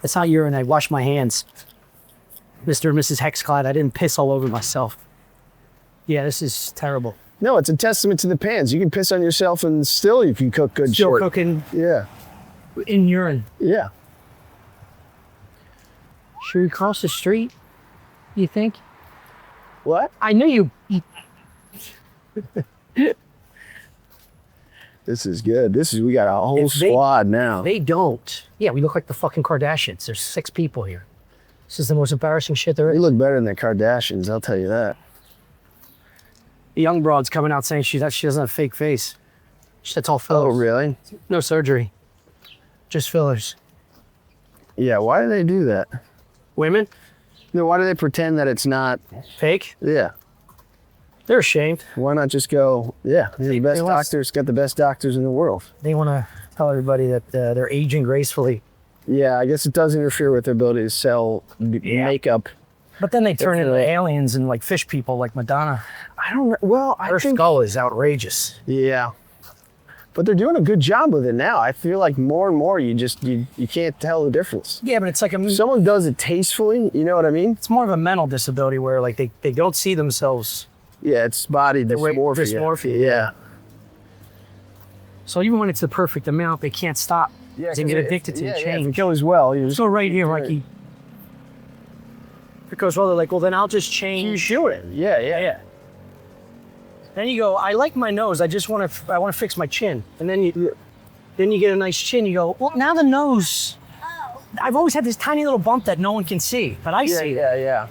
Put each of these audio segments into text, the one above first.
It's not urine. I washed my hands. Mr. and Mrs. Hexclad, I didn't piss all over myself. Yeah, this is terrible. No, it's a testament to the pans. You can piss on yourself and still you can cook good Still shit. cooking Yeah. in urine. Yeah. Should we cross the street, you think? What? I knew you. This is good. We got a whole squad now. They don't. Yeah, we look like the fucking Kardashians. There's 6 people here. This is the most embarrassing shit there They is. look better than the Kardashians, I'll tell you that. The young broad's coming out saying she doesn't have a fake face. That's all fillers. Oh, really? No surgery. Just fillers. Yeah, why do they do that? Women? No, why do they pretend that it's not? Fake? Yeah. They're ashamed. Why not just go, yeah, the best they want- doctors, got the best doctors in the world. They want to tell everybody that they're aging gracefully. Yeah, I guess it does interfere with their ability to sell makeup. But then they turn into aliens and like fish people like Madonna. I don't know. Well, I Her think, skull is outrageous. yeah. But they're doing a good job with it now. I feel like more and more you can't tell the difference. Yeah, but it's like If someone does it tastefully, you know what I mean? it's more of a mental disability where like they don't see themselves. Yeah, it's body dysmorphia. Dysmorphia, Yeah. So even when it's the perfect amount, they can't stop. Yeah, They get addicted to the If it change. goes well, you just So right here, Mikey. Because well, they're like, well, then I'll just change. do it. Yeah. Then you go, I like my nose. I want to fix my chin. And then you get a nice chin. You go, well, now the nose. I've always had this tiny little bump that no one can see, but I see it. Yeah.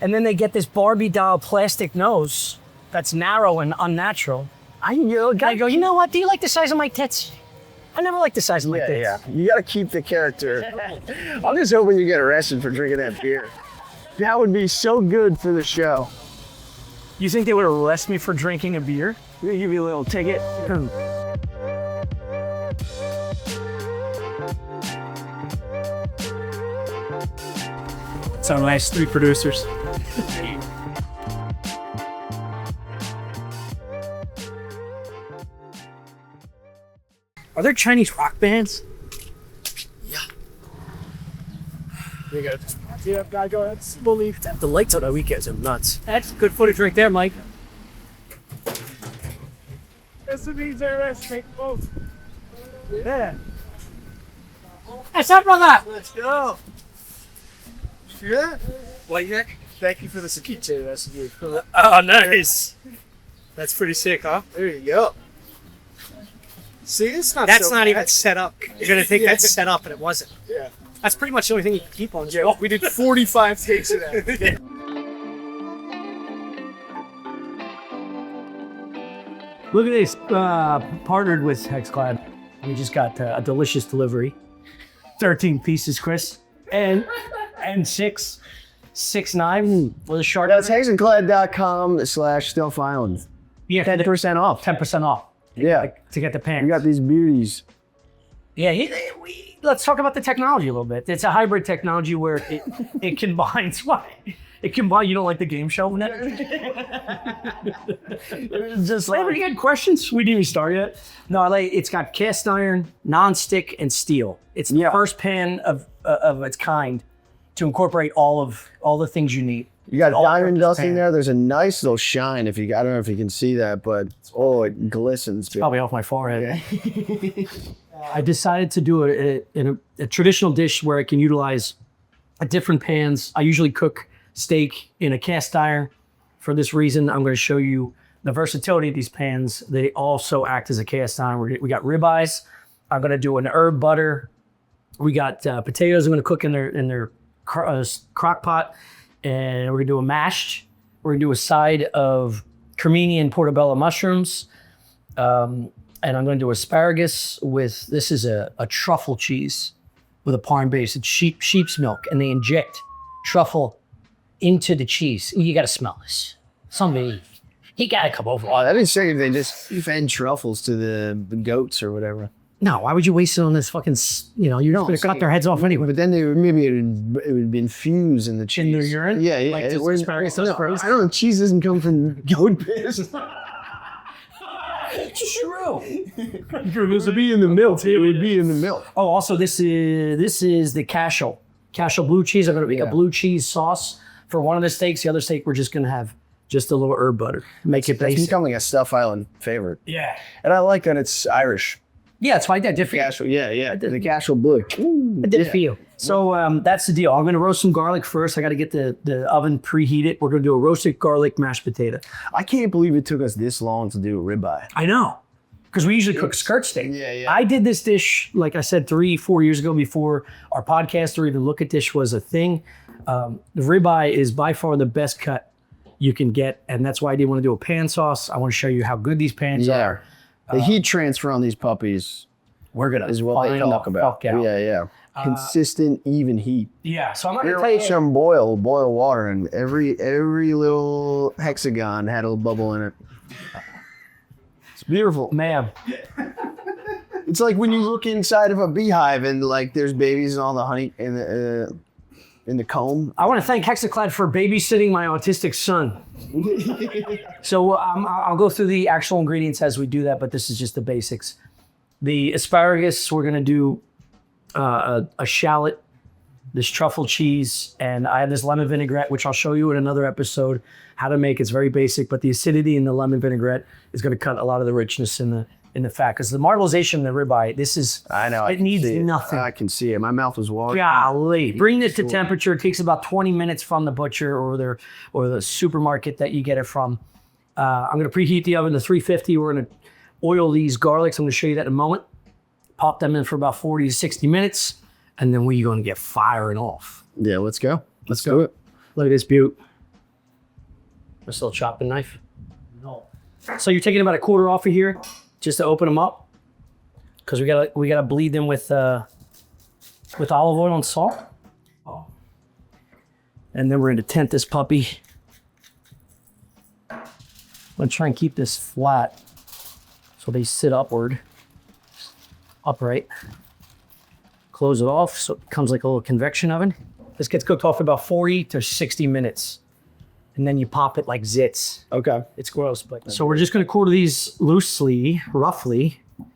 And then they get this Barbie doll plastic nose that's narrow and unnatural. I go, you know what? Do you like the size of my tits? I never liked the size of my tits. Yeah. You got to keep the character. I'm just hoping you get arrested for drinking that beer. That would be so good for the show. You think they would arrest me for drinking a beer? They give you a little ticket. It's our last 3 producers. Are there Chinese rock bands? You got gotta go ahead. Believe. The lights on our weekends are nuts. That's good footage right there, Mike. SMEs are arresting both. Yeah. What's up, brother? Let's go. You hear that? What, yeah? Thank you for the ceviche recipe. Oh, nice. That's pretty sick, huh? There you go. See, it's not. That's so not bad. even set up. You're gonna think that's set up, and it wasn't. Yeah. That's pretty much the only thing you can keep on. Yeah, we did 45 takes of that. Look at this. Partnered with Hexclad. We just got a delicious delivery. 13 pieces, Chris, and 6.9 with a shark. That's hexenclad.com/Stealth Island. Yeah, 10% off. 10% off. Yeah. To get the pants. You got these beauties. Yeah, let's talk about the technology a little bit. It's a hybrid technology where it combines what? It combines. You don't like the game show? It's just Hey, you got questions? We didn't even start yet. No, it's got cast iron, non-stick, and steel. It's the first pan of its kind to incorporate all the things you need. you got diamond dust in pan. there. There's a nice little shine. I don't know if you can see that, but it glistens. Probably off my forehead. I decided to do a traditional dish where I can utilize different pans. I usually cook steak in a cast iron. For this reason, I'm going to show you the versatility of these pans. They also act as a cast iron. We got ribeyes. I'm going to do an herb butter. We got potatoes I'm going to cook in their crock pot. And we're going to do a mashed. We're going to do a side of cremini and portobello mushrooms. And I'm going to do asparagus with, this is a truffle cheese with a parm base. It's sheep's milk, and they inject truffle into the cheese. You got to smell this. Somebody, he got to come over. Oh, that'd be sick if they just fed truffles to the goats or whatever. No, why would you waste it on this fucking, you're just going to cut their heads off anyway. But then it would be infused in the cheese. In their urine? Yeah. Like It- asparagus, those no, frozen? I don't know. Cheese doesn't come from goat piss. It's true. If it was to be in the milk, it would be in the milk. Oh, also this is the cashew blue cheese. I'm gonna make a blue cheese sauce for one of the steaks. The other steak we're just gonna have just a little herb butter. Make it It's basic. becoming a Stuff Island favorite. Yeah. And I like that it's Irish. Yeah, it's why I did for you. Cashew, yeah. The cashew blue. I did it for you. So that's the deal. I'm gonna roast some garlic first. I gotta get the oven preheated. We're gonna do a roasted garlic mashed potato. I can't believe it took us this long to do a ribeye. I know. Because we usually cook skirt steak. Yeah. I did this dish, like I said, 3-4 years ago before our podcast or even Look at Dish was a thing. The ribeye is by far the best cut you can get. And that's why I didn't want to do a pan sauce. I want to show you how good these pans are. The heat transfer on these puppies We're going to is what they talk about. Yeah. Consistent, even heat. Yeah, so I'm not Here going to was tell you. some boil water, and every little hexagon had a little bubble in it. It's beautiful. Ma'am. It's like when you look inside of a beehive and like there's babies and all the honey in the comb. I want to thank Hexaclad for babysitting my autistic son. So I'll go through the actual ingredients as we do that, but this is just the basics. The asparagus, we're going to do a shallot, this truffle cheese, and I have this lemon vinaigrette, which I'll show you in another episode how to make. It's very basic, but the acidity in the lemon vinaigrette is going to cut a lot of the richness in the fat. Because the marbleization in the ribeye, this is, I know. it needs nothing. I can see it. My mouth was watering. Golly. Bring this to temperature. It takes about 20 minutes from the butcher or the supermarket that you get it from. I'm going to preheat the oven to 350. We're going to oil these garlics. I'm going to show you that in a moment. Pop them in for about 40 to 60 minutes, and then we're going to get firing off. Yeah, let's go. Let's do it. Look at this beaut. A little chopping knife. No. So you're taking about a quarter off of here just to open them up, because we gotta bleed them with olive oil and salt. Oh. And then we're going to tent this puppy. I'm going to try and keep this flat so they sit upright. Close it off so it becomes like a little convection oven. This gets cooked off about 40 to 60 minutes. And then you pop it like zits. Okay. It's gross, but so we're just going to quarter these loosely, roughly. And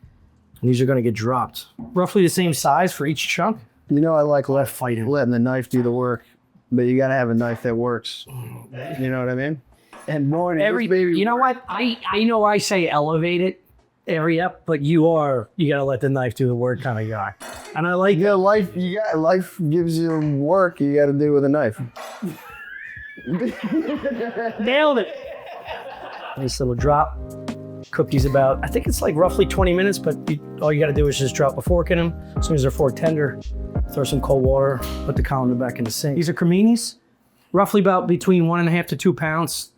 these are going to get dropped. Roughly the same size for each chunk. You know, I like fighting. letting the knife do the work, but you got to have a knife that works. You know what I mean? And more baby. You know what? I know I say elevate it every up, but you got to let the knife do the work kind of guy. And I like life gives you work you got to do with a knife. Nailed it. Nice little drop. Cook these about, I think it's like roughly 20 minutes, but all you got to do is just drop a fork in them. As soon as they're fork tender, throw some cold water, put the colander back in the sink. These are creminis, roughly about between 1.5 to 2 pounds.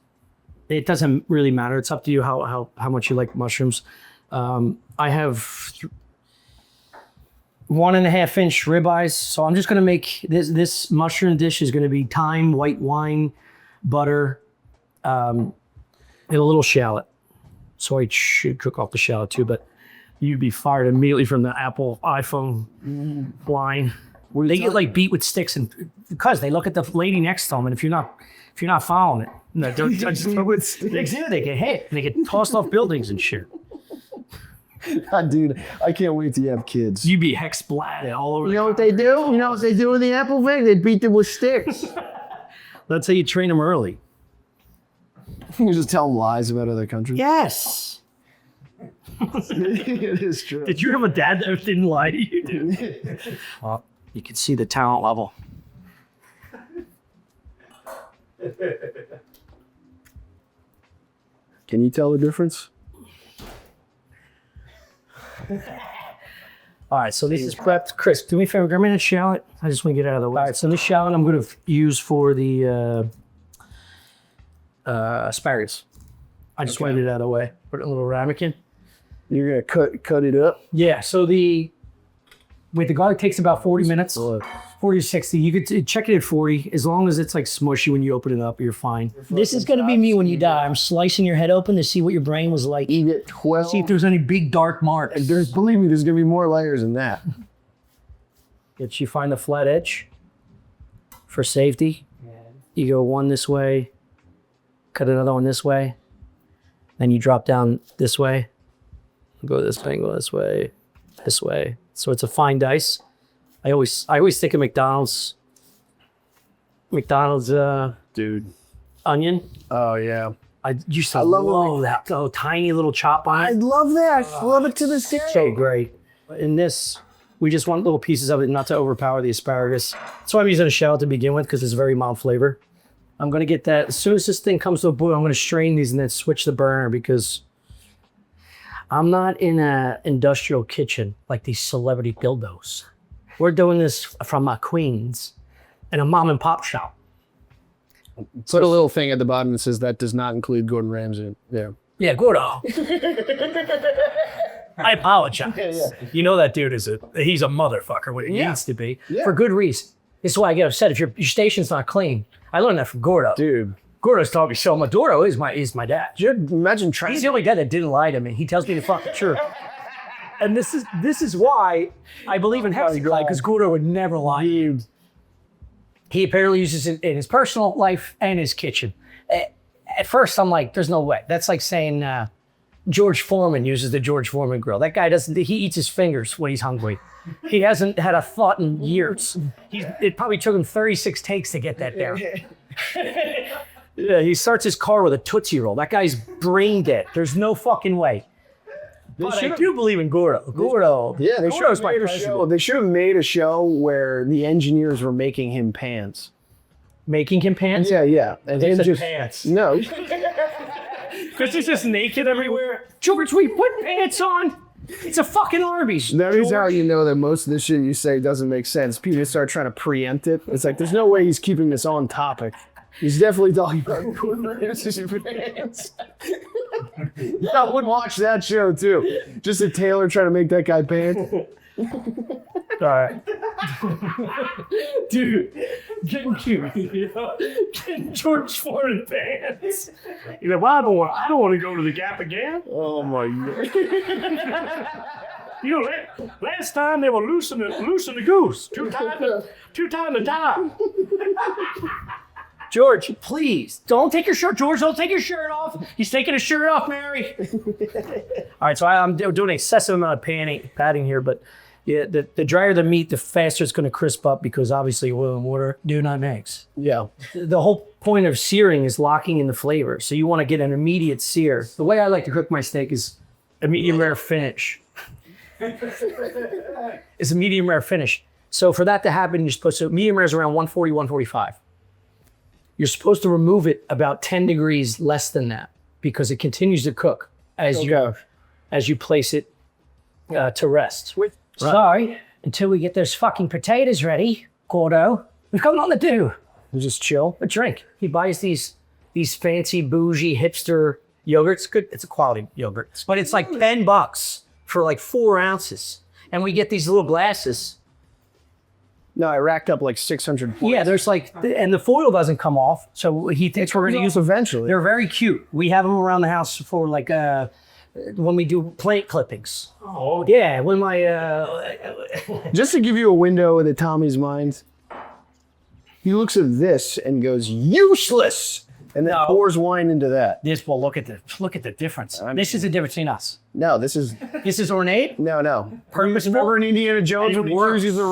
It doesn't really matter. It's up to you how much you like mushrooms. I have 1.5 inch ribeyes. So I'm just going to make this mushroom dish is going to be thyme, white wine, butter, and a little shallot. So I should cook off the shallot too, but you'd be fired immediately from the Apple iPhone line. They get like beat with sticks, and because they look at the lady next to them, and if you're not following it, they get hit, and they get tossed off buildings and shit. Dude, I can't wait till you have kids. You'd be hex splat all over. You know what they do? You know what they do with the Apple thing? They beat them with sticks. That's how you train them early. You just tell them lies about other countries. Yes. It is true. Did you have a dad that didn't lie to you, dude? Well, you can see the talent level. Can you tell the difference? All right, so this is prepped. Chris, do me a favor, grab me that shallot. I just want to get out of the way. All right, so this shallot I'm going to use for the asparagus. I just wiped it out of the way. Put it in a little ramekin. You're gonna cut it up. Yeah. So the garlic takes about 40 minutes, 40 to 60. You could check it at 40. As long as it's like smushy when you open it up, you're fine. This is gonna be me when you die. I'm slicing your head open to see what your brain was like. Eat it 12. See if there's any big dark marks. Believe me, there's gonna be more layers than that. Get you find the flat edge for safety. You go one this way, cut another one this way, then you drop down this way, Go this way, go this way, this way. So it's a fine dice. I always think of McDonald's. Dude. Onion. Oh yeah. I used to love that little tiny little chop on I it. love that. I love it to this day. So great. In this, we just want little pieces of it not to overpower the asparagus. So I'm using a shell to begin with because it's a very mild flavor. I'm gonna get that as soon as this thing comes to a boil. I'm gonna strain these and then switch the burner because I'm not in an industrial kitchen like these celebrity dildos. We're doing this from my Queens in a mom and pop shop. Put a little thing at the bottom that says that does not include Gordon Ramsay. Yeah. Yeah, Gordo. I apologize. You know that dude he's a motherfucker when he needs to be. Yeah. For good reason. This is why I get upset if your station's not clean. I learned that from Gordo. Dude. Gordo's taught me so much. Gordo is my dad. Imagine trying. He's the only dad that didn't lie to me. He tells me the fucking truth. And this is why I believe in Hexaglyde, because Gordo would never lie. Dude. He apparently uses it in his personal life and his kitchen. At first, I'm like, there's no way. That's like saying George Foreman uses the George Foreman grill. That guy doesn't, he eats his fingers when he's hungry. He hasn't had a thought in years. It probably took him 36 takes to get that down. Yeah, he starts his car with a Tootsie Roll. That guy's brain dead. There's no fucking way. But I do believe in Gordo. Gordo. Yeah, they should have my made a show. They should have made a show where the engineers were making him pants. Making him pants? Yeah. And They him said just pants. No. Because he's just naked everywhere. George, we put pants on. It's a fucking Arby's. That is how you know that most of the shit you say doesn't make sense. People start trying to preempt it. It's like, there's no way he's keeping this on topic. He's definitely talking about Gordon Ramsay's pants. I would watch that show too. Just a tailor trying to make that guy pants. All right. Dude, getting cute. You know? Getting George Foreman pants. You're like, well, I don't want to go to the Gap again. Oh my God. You know, last time they were loosing the goose. Two times the time. George, please, don't take your shirt. George, don't take your shirt off. He's taking his shirt off, Mary. All right, so I'm doing an excessive amount of padding here, but yeah, the drier the meat, the faster it's going to crisp up because obviously oil and water do not mix. Yeah. The whole point of searing is locking in the flavor, so you want to get an immediate sear. The way I like to cook my steak is a medium rare finish. It's a medium rare finish. So for that to happen, you're supposed to, medium rare is around 140, 145. You're supposed to remove it about 10 degrees less than that because it continues to cook as you place it to rest. Right. So, until we get those fucking potatoes ready, Gordo, we've got nothing to do. You just chill. A drink. He buys these fancy, bougie, hipster yogurts. Good. It's a quality yogurt. But it's like $10 for like 4 ounces. And we get these little glasses. No, I racked up like 600 points. Yeah, there's like, and the foil doesn't come off. So he thinks we're going to use them. Eventually. They're very cute. We have them around the house for like, when we do plant clippings. Oh. Yeah, when my... Just to give you a window into Tommy's mind, he looks at this and goes, useless! And then pours wine into that. Well, look at the difference. This is the difference between us. No, this is ornate? No. Purposeful? Remember in Indiana Jones when he chooses the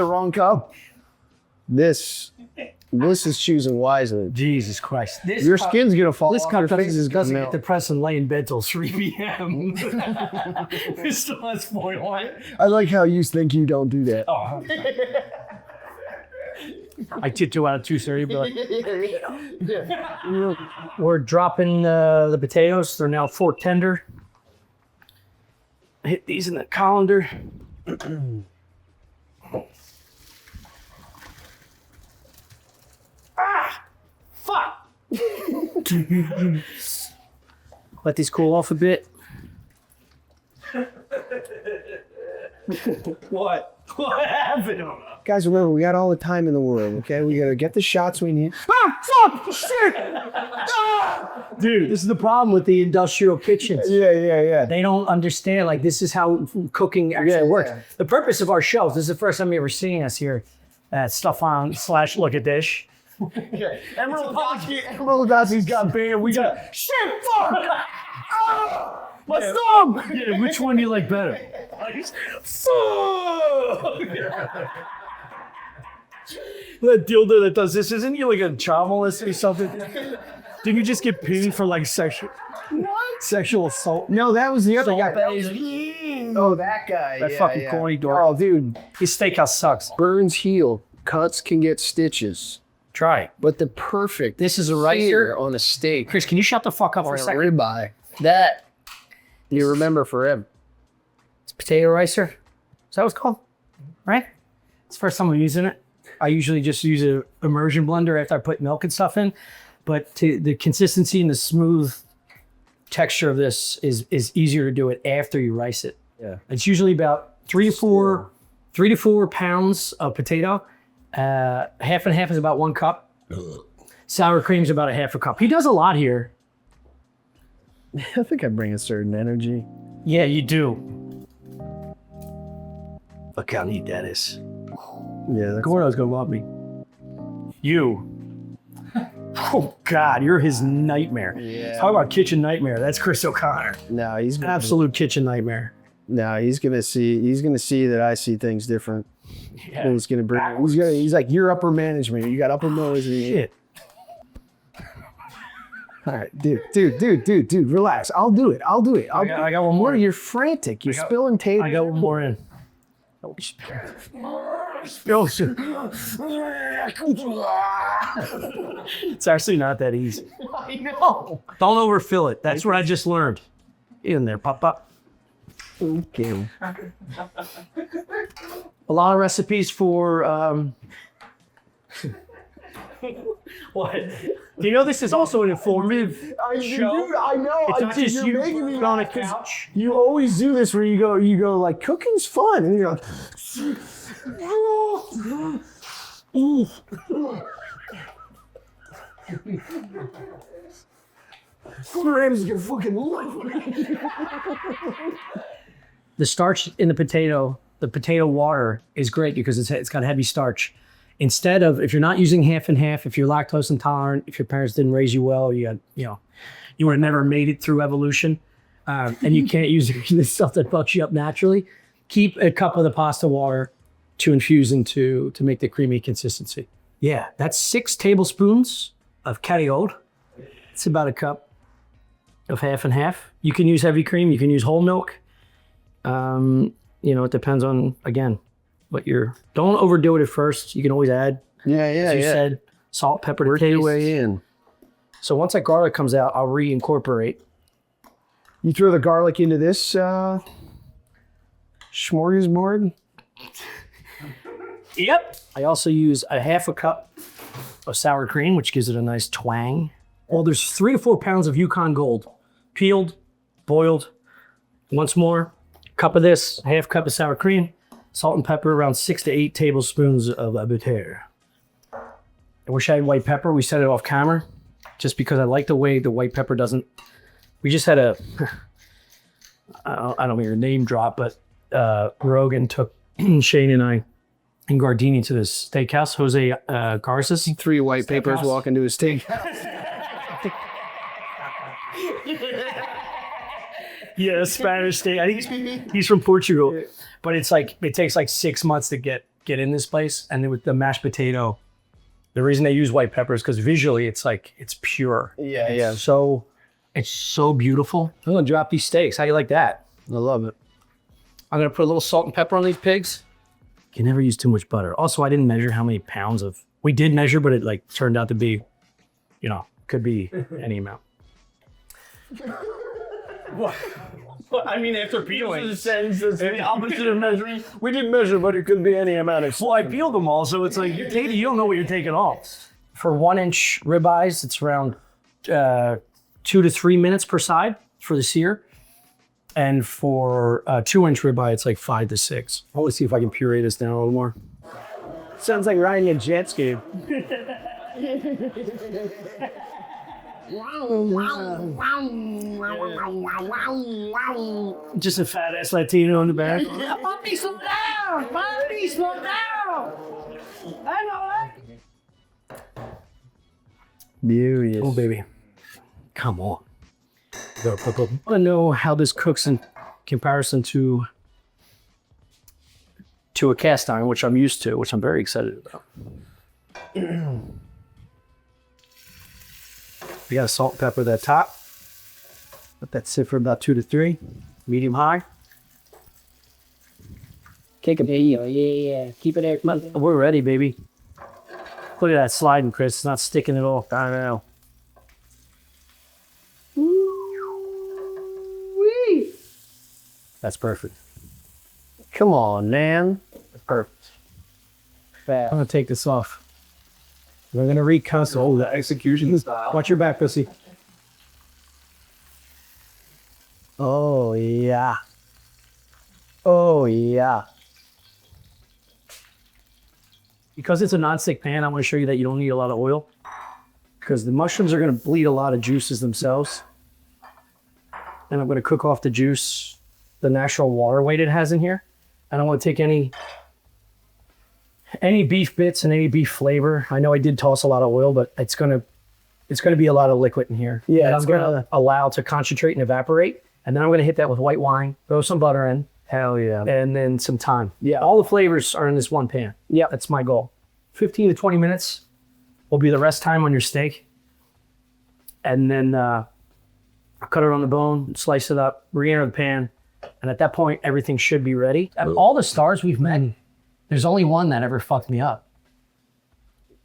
wrong cup? This is choosing wisely. Jesus Christ. Your skin's going to fall this off. This Your cup face is doesn't gonna get depressed and lay in bed till 3 p.m. It still has foil on it. I like how you think you don't do that. Oh. I did 2 out of 230, but we're dropping the potatoes. They're now fork tender. Hit these in the colander. Fuck! Let these cool off a bit. What? What happened? Guys, remember, we got all the time in the world, okay? We got to get the shots we need. Fuck! Shit! Dude, this is the problem with the industrial kitchens. Yeah. They don't understand, like, this is how cooking actually works. Yeah. The purpose of our shows, this is the first time you're ever seeing us here at Stuff On / Look at Dish. Emerald Datsi's got banned. We got shit, fuck! My thumb! Yeah, which one do you like better? That dildo that does this, isn't he like a child molester or something? Didn't you just get pinned for like sexual assault? No, that was the other guy. That Oh, that guy. That yeah, fucking yeah. corny dork. Oh, dude. His steakhouse sucks. Burns heal. Cuts can get stitches. Try. But the perfect This is a sear ricer. on a steak Chris, can you shut the fuck up for or a a second? ribeye. That you remember forever. It's potato ricer. Is that what it's called? Right? It's the first time I'm using it. I usually just use an immersion blender after I put milk and stuff in. But the consistency and the smooth texture of this is easier to do it after you rice it. Yeah. It's usually about 3 to 4 pounds of potato. Half and half is about 1 cup. Sour cream is about a half a cup. He does a lot here. I think I bring a certain energy. Yeah, you do. Look how neat that is. Yeah, that's Gordo's gonna love me. You. Oh God, you're his nightmare. Yeah. Talk about kitchen nightmare. That's Chris O'Connor. no, he's gonna, Absolute kitchen nightmare. no, he's gonna see that I see things different. Yeah. And he's like, you're upper management. You got upper nose. Shit. All right, dude, relax. I'll do it. I got one more. You're frantic. You're spilling tape. I got one more in. Spill shit. It's actually not that easy. I know. Don't overfill it. That's what I just learned. In there, pop. Okay. A lot of recipes for what? Do you know this is also an informative show? Dude, I know. It's not just you're you making me put on a laugh 'cause couch. You always do this where you go like cooking's fun, and you're like, Ramsey's gonna fucking love me. The starch in the potato water is great because it's got heavy starch. Instead of, if you're not using half and half, if you're lactose intolerant, if your parents didn't raise you well, you would have never made it through evolution, and you can't use this stuff that fucks you up naturally. Keep a cup of the pasta water to infuse into to make the creamy consistency. Yeah, that's 6 tablespoons of cariole. It's about a cup of half and half. You can use heavy cream. You can use whole milk. It depends on, again, don't overdo it at first. You can always add, as you said, salt, pepper to taste. Your way in. So once that garlic comes out, I'll reincorporate. You throw the garlic into this smorgasbord. Yep. I also use a half a cup of sour cream, which gives it a nice twang. Well, there's 3 to 4 pounds of Yukon Gold, peeled, boiled. Once more, cup of this, a half cup of sour cream, salt and pepper, around 6 to 8 tablespoons of butter. I wish I had white pepper. We set it off camera just because I like the way the white pepper doesn't. We just had I don't mean your name drop, but Rogan took Shane and I and Gardini to this steakhouse, Jose Garza's. 3 white papers walk into his steakhouse. Yeah, Spanish steak. I think he's from Portugal, but it's like it takes like 6 months to get in this place. And then with the mashed potato, the reason they use white pepper is because visually it's pure. Yeah. So it's so beautiful. I'm gonna drop these steaks. How do you like that? I love it. I'm gonna put a little salt and pepper on these pigs. You can never use too much butter. Also, I didn't measure how many pounds of. We did measure, but it turned out to be, could be any amount. What? I mean, after peeling. The opposite of measuring. We didn't measure, but it could be any amount of. Well, I peeled them all, so it's like you don't know what you're taking off. For 1-inch ribeyes, it's around 2 to 3 minutes per side for the sear. And for 2-inch ribeye, it's like 5 to 6. I want to see if I can puree this down a little more. Sounds like riding a jet ski. Just a fat ass Latino in the back. Mommy, slow down! Mommy, slow down! I know it. Beauty. Oh, baby. Come on. want to know how this cooks in comparison to a cast iron, which I'm used to, which I'm very excited about. We got a salt and pepper at that top. Let that sit for about 2 to 3, medium high. Kick it. Yeah. Keep it there. Come on. We're ready, baby. Look at that sliding, Chris. It's not sticking at all. I know. Woo-wee. That's perfect. Come on, man. That's perfect. Fast. I'm gonna take this off. We're gonna recuss. Oh, the execution style. Watch your back, pussy. Oh, yeah. Oh, yeah. Because it's a non-stick pan, I want to show you that you don't need a lot of oil. Because the mushrooms are going to bleed a lot of juices themselves. And I'm going to cook off the juice, the natural water weight it has in here. I don't want to take any beef bits and any beef flavor. I know I did toss a lot of oil, but it's going to be a lot of liquid in here. Yeah, that it's I'm going to allow to concentrate and evaporate. And then I'm going to hit that with white wine, throw some butter in. Hell yeah. And then some thyme. Yeah. All the flavors are in this one pan. Yeah. That's my goal. 15 to 20 minutes will be the rest time on your steak. And then cut it on the bone, slice it up, re-enter the pan. And at that point, everything should be ready. Out of all the stars we've met, there's only one that ever fucked me up.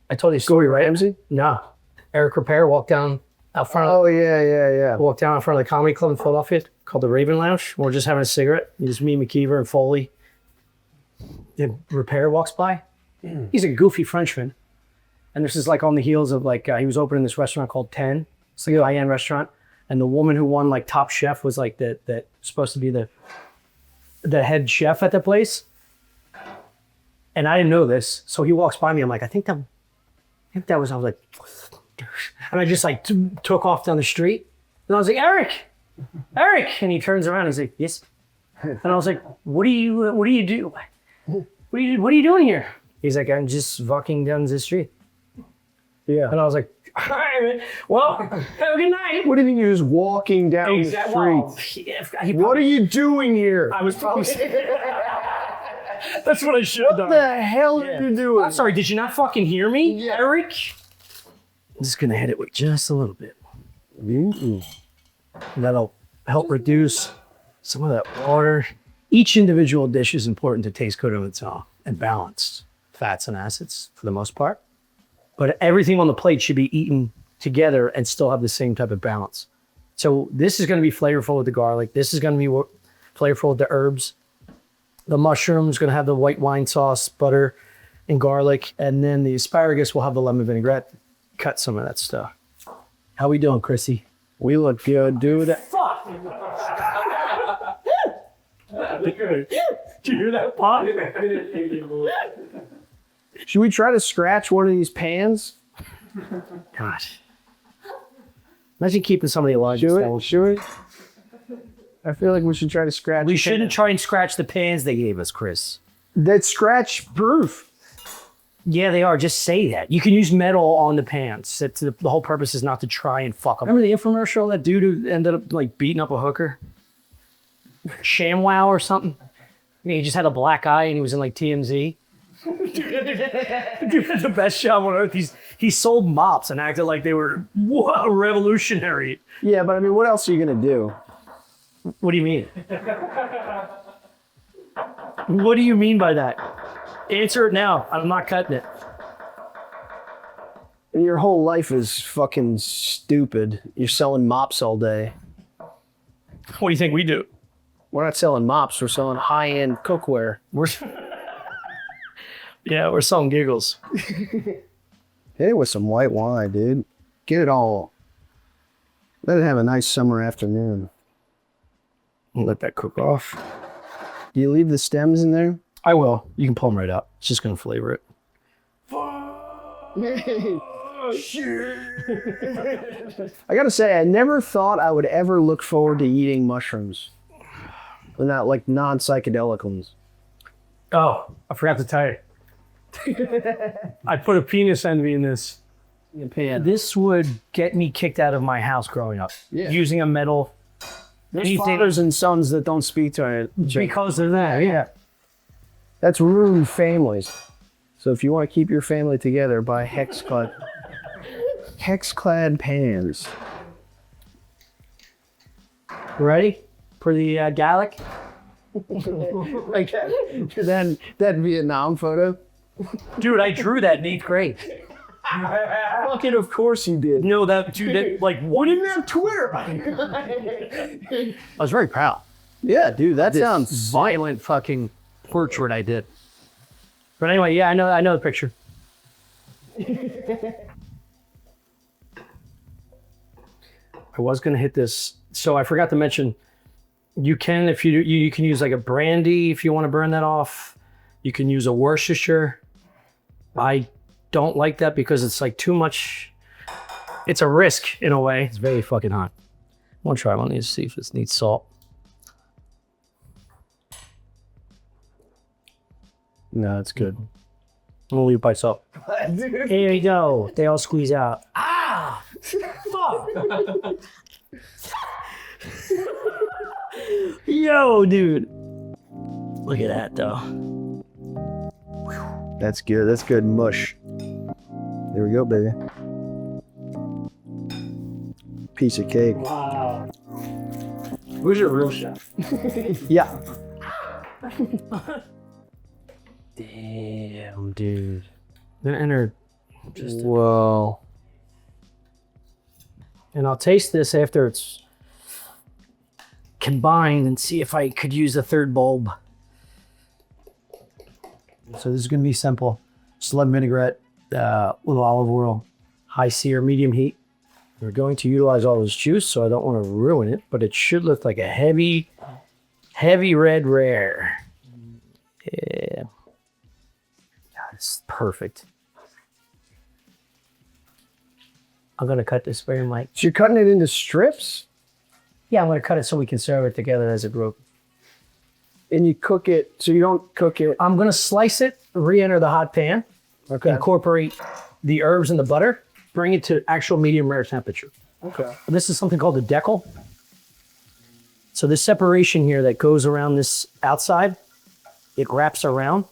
I told you a story, right? Ramsey? No. Eric Repair walked down out front of Oh, yeah. walked down in front of the comedy club in Philadelphia called the Raven Lounge. We're just having a cigarette. It's me, McKeever, and Foley. The Repair walks by. He's a goofy Frenchman. And this is like on the heels of like, he was opening this restaurant called 10. It's like a high-end restaurant. And the woman who won like Top Chef was like that supposed to be the head chef at the place. And I didn't know this. So he walks by me. I'm like, I think that was, I was like, and I just like took off down the street. And I was like, Eric. And he turns around and he's like, yes. And I was like, what do you do? What are you doing here? He's like, I'm just walking down the street. Yeah. And I was like, all right, man. Well, have a good night. What do you think you're just walking down the street? Well, What are you doing here? I was probably. That's what I should have done. What the hell are you doing? I'm sorry, did you not fucking hear me, Yeah. Eric? I'm just gonna hit it with just a little bit. And that'll help reduce some of that water. Each individual dish is important to taste good on its own and balanced fats and acids for the most part. But everything on the plate should be eaten together and still have the same type of balance. So this is going to be flavorful with the garlic. This is going to be flavorful with the herbs. The mushroom's going to have the white wine sauce, butter, and garlic. And then the asparagus will have the lemon vinaigrette. Cut some of that stuff. How we doing, Chrissy? We look good, dude. Fuck! Did you hear that pop? Should we try to scratch one of these pans? God. Imagine keeping somebody alive. Should we? I feel like we should try to scratch. We shouldn't try and scratch the pans they gave us, Chris. That's scratch proof. Yeah, they are. Just say that. You can use metal on the pans. The whole purpose is not to try and fuck them. Remember the infomercial, that dude who ended up like beating up a hooker? ShamWow or something? Yeah, he just had a black eye and he was in like TMZ. Dude had the best job on earth. He sold mops and acted like they were revolutionary. Yeah, but I mean, what else are you gonna do? What do you mean? What do you mean by that? Answer it now. I'm not cutting it. And your whole life is fucking stupid. You're selling mops all day. What do you think we do? We're not selling mops. We're selling high-end cookware. We're selling giggles. Hit it with some white wine, dude. Get it all. Let it have a nice summer afternoon. Let that cook off. Do you leave the stems in there? I will. You can pull them right out. It's just going to flavor it. I gotta say, I never thought I would ever look forward to eating mushrooms. Not like non-psychedelic ones. Oh, I forgot to tell you. I put a penis envy in this. In a pan. This would get me kicked out of my house growing up. Yeah. Using a metal There's fathers and sons that don't speak to each other. Because of that, yeah. That's ruined families. So if you want to keep your family together, buy hex-clad pans. Ready for the Gallic? Like that Vietnam photo. Dude, I drew that in 8th grade. Fucking of course you did. No, that dude, that, like, what in have Twitter. I was very proud. Yeah, dude, that This sounds violent fucking portrait I did. But anyway, yeah, I know the picture. I was gonna hit this, so I forgot to mention. You can, if you can use like a brandy if you want to burn that off. You can use a Worcestershire. I don't like that because it's like too much. It's a risk in a way. It's very fucking hot. I want to try one of these, see if this needs salt. No, it's good. I'm gonna leave it by itself. Here you go. They all squeeze out. Ah! Fuck! Yo, dude. Look at that, though. That's good. That's good mush. There we go, baby. Piece of cake. Wow. Who's your real chef? Yeah. Damn, dude. Then enter just. Whoa. And I'll taste this after it's combined and see if I could use a third bulb. So this is going to be simple. Just lemon vinaigrette, little olive oil, high sear, medium heat. We're going to utilize all this juice, so I don't want to ruin it, but it should look like a heavy red rare. Yeah. God, it's perfect. I'm going to cut this very light. So you're cutting it into strips? Yeah, I'm going to cut it so we can serve it together as a group. And you cook it, so you don't cook it. I'm going to slice it, re-enter the hot pan, Okay. incorporate the herbs and the butter, bring it to actual medium rare temperature. Okay. This is something called the decal. So this separation here that goes around this outside, it wraps around.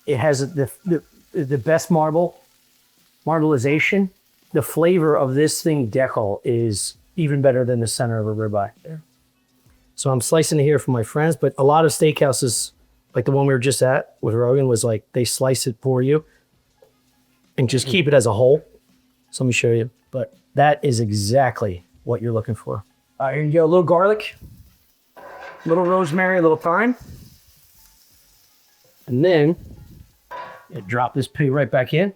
It has the best marbleization. The flavor of this thing decal is even better than the center of a ribeye. Yeah. So I'm slicing it here for my friends, but a lot of steakhouses, like the one we were just at with Rogan, was like they slice it for you and just keep it as a whole. So let me show you. But that is exactly what you're looking for. All right, here you go. A little garlic, a little rosemary, a little thyme. And then you drop this pig right back in.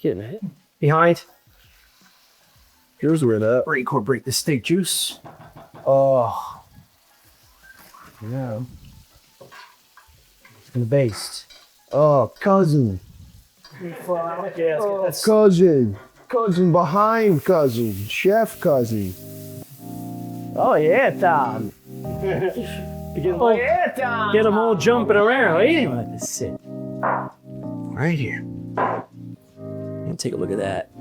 Getting it behind. Here's where that. Incorporate the steak juice. Oh. Yeah. And the baste. Oh, cousin. Yeah, Cousin. Cousin behind cousin. Chef cousin. oh yeah, Tom. Oh yeah, Tom. Get them all jumping around. Hey, let this sit right here. And take a look at that.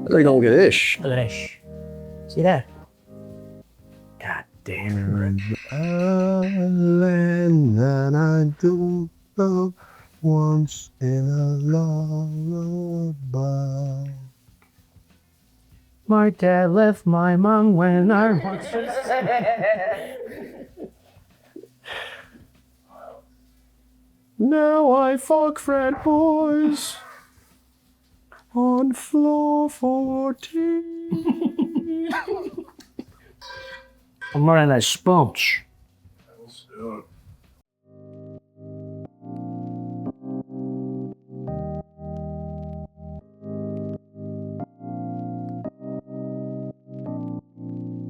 Look at this. Look at this. See that? God damn it. Island that I do love once in a lullaby. My dad left my mom when I was. Now I fuck frat boys on floor 14. I'm running that sponge.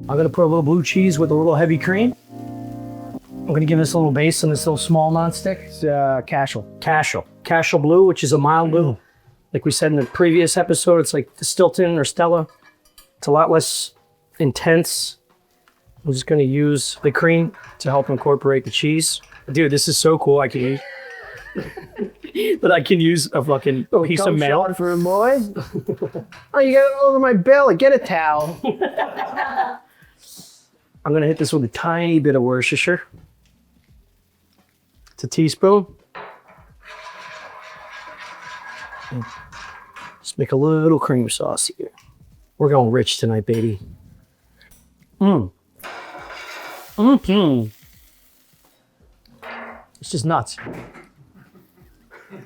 I'm gonna put a little blue cheese with a little heavy cream. I'm gonna give this a little base on this little small nonstick. It's Cashel. Cashel blue, which is a mild blue. Like we said in the previous episode, it's like the Stilton or Stella. It's a lot less intense. I'm just gonna use the cream to help incorporate the cheese. Dude, this is so cool. I can use. that I can use a fucking piece of mail. For a boy. Oh, you got it all over my belly. Get a towel. I'm gonna hit this with a tiny bit of Worcestershire. It's a teaspoon. Just make a little cream sauce here. We're going rich tonight, baby. It's just nuts.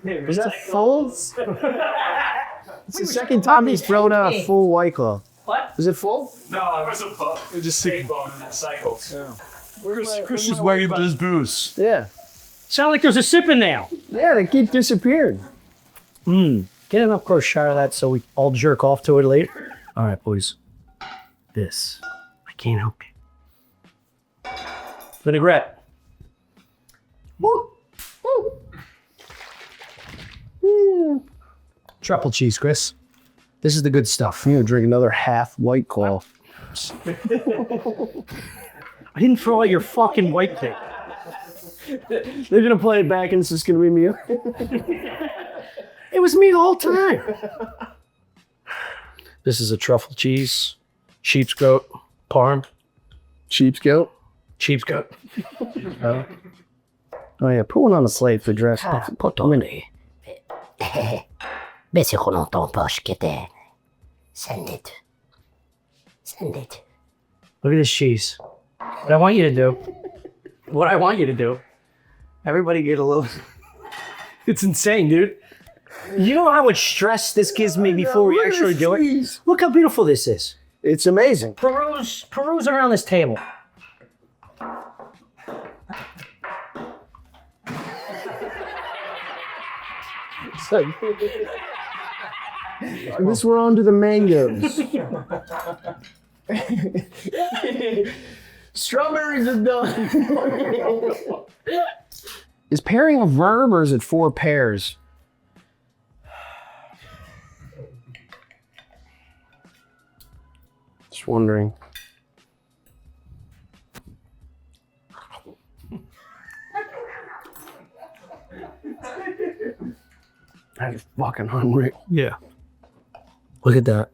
Is that full? It's the second time he's thrown out a full White Claw. What? Is it full? No, it wasn't full. It was just sitting on that cycle. Chris is worried about his booze. Yeah. Sound like there's a sip in there. Yeah, they keep disappearing. Get enough gross shot of that so we all jerk off to it later. All right, boys. This. I can't help you. Vinaigrette. Woo. Woo. Truffle cheese, Chris. This is the good stuff. I'm gonna drink another half White Claw. I didn't throw out your fucking white thing. They're gonna play it back and it's just gonna be me. It was me the whole time. This is a truffle cheese, sheep's goat, parm, Sheep's goat. sheep's goat. Oh yeah, put one on the plate for dress. Potone. Bessie qu'on entend pas, je Send it. Send it. Look at this cheese. What I want you to do, everybody get a little. It's insane, dude. You know how much stress this gives me before we actually do it? Look how beautiful this is. It's amazing. Peruse around this table. This we're on to the mangoes. Strawberries are done. Is pairing a verb or is it 4 pairs? Just wondering. I'm fucking hungry. Yeah. Look at that.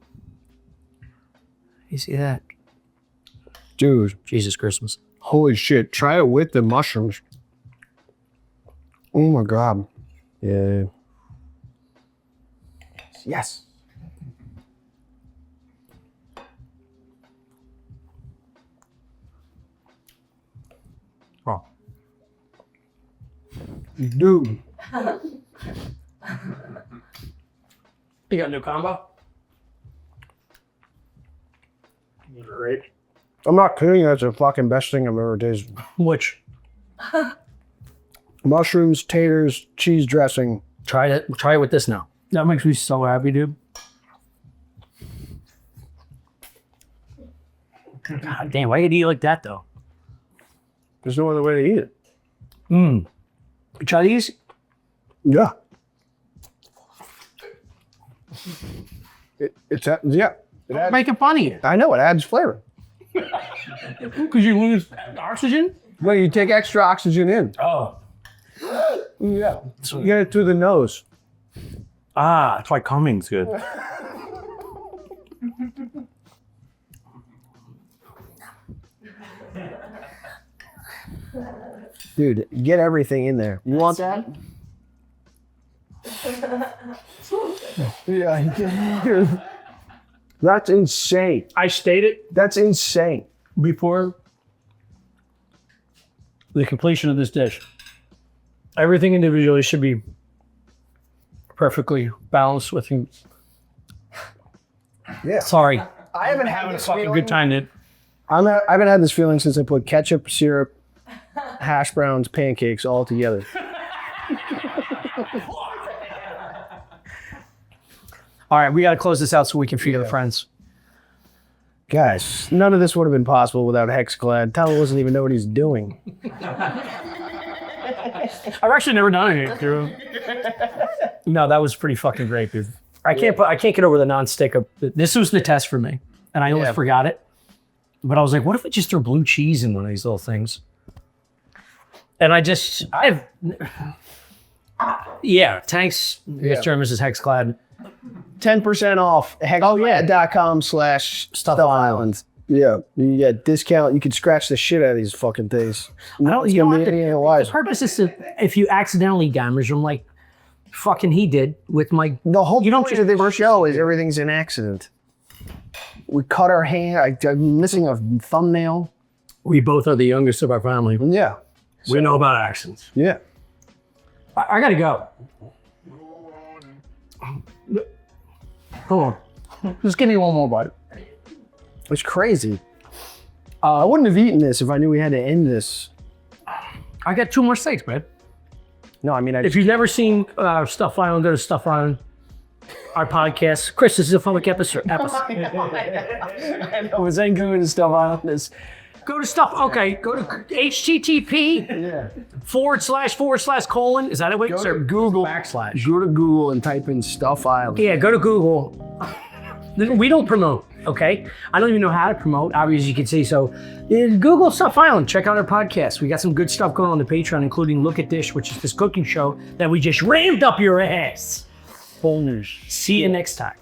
You see that? Dude, Jesus Christmas. holy shit. Try it with the mushrooms. Oh my God. Yeah. Yes. Oh. Dude. You got a new combo? Great. I'm not kidding. That's the fucking best thing I've ever tasted. Which? Mushrooms, taters, cheese dressing. Try it with this now. That makes me so happy, dude. God damn, why you eat like that though? There's no other way to eat it. Try these? Yeah. It's yeah. It adds, Making fun of you. I know it adds flavor. Because you lose oxygen? Well, you take extra oxygen in. Oh. Yeah. You get it through the nose. Ah, that's why Cumming's good. Dude, get everything in there. You want that? Yeah. That's insane. I stated That's insane. before the completion of this dish, everything individually should be perfectly balanced with you. Yeah. Sorry. I haven't had this Fucking good time, dude. I haven't had this feeling since I put ketchup, syrup, hash browns, pancakes all together. All right, we got to close this out so we can feed the friends. Guys, none of this would have been possible without Hexclad. Tyler doesn't even know what he's doing. I've actually never done anything through. No, that was pretty fucking great, dude. I can't get over the nonstick of this was the test for me, and I almost forgot it. But I was like, what if I just throw blue cheese in one of these little things? And I've Yeah, thanks, Mr. and Mrs. Hexclad. 10% off hexclad.com/Stuff Island. Yeah, you get discount. You can scratch the shit out of these fucking things. No, you know, the The purpose is to, if you accidentally damage them, like fucking he did with my. The whole point of this show is everything's an accident. We cut our hand. I'm missing a thumbnail. We both are the youngest of our family. Yeah. We know about accidents. Yeah. I gotta go. Hold on. Just give me one more bite. It's crazy. I wouldn't have eaten this if I knew we had to end this. I got 2 more steaks, man. No, I mean, If you've never seen Stuff Island, go to Stuff Island, our podcast. Chris, this is a public episode. I was ain't going to Stuff Island. This. Go to Stuff. Okay, go to http // colon. Is that a way? Go to Google. / Go to Google and type in Stuff Island. Yeah, go to Google. We don't promote, okay? I don't even know how to promote, obviously you can see. So Google Stuff Island, check out our podcast. We got some good stuff going on the Patreon, including Look at Dish, which is this cooking show that we just rammed up your ass. See you next time.